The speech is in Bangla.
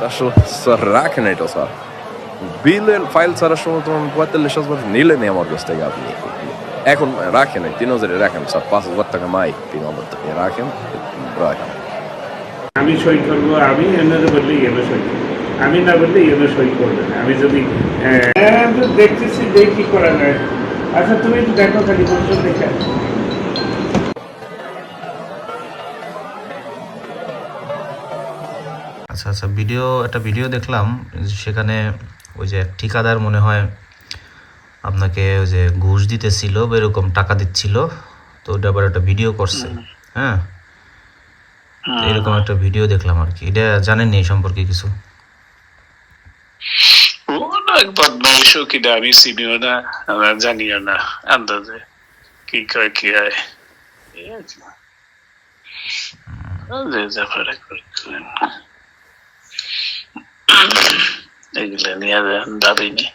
আসলে স্যার রাখেন এটা স্যার, বিলের ফাইল ছাড়ার সময় তোমার 45,000 নিলেন আমার কাছ থেকে আপনি। এখন রাখেন, 3,000 রাখেন স্যার, 5,000 টাকা নাই, 3,000 টাকা রাখেন। আমি সই করবো, আমি এনে বললে এনে সই করবো, আমি না বললে এনে সই করবে না। আমি যদি দেখতেছি দেখি করা যায়। আচ্ছা তুমি একটু দেখো খালি বলছো দেখে। আচ্ছা আচ্ছা, একটা ভিডিও দেখলাম, সেখানে ওই যে ঠিকাদার মনে হয় আপনাকে ওই যে ঘুষ দিতেছিল বা এরকম টাকা দিচ্ছিল, তো ওটা আবার একটা ভিডিও করছে। হ্যাঁ, তো এরকম একটা ভিডিও দেখলাম আর কি। এটা জানেন এই সম্পর্কে কিছু? বদমাইশও কিনা আমি চিনিও না, আমরা জানিও না, আন্দাজে কি কয় কি হয় এগুলো নিয়ে দাবি নেই।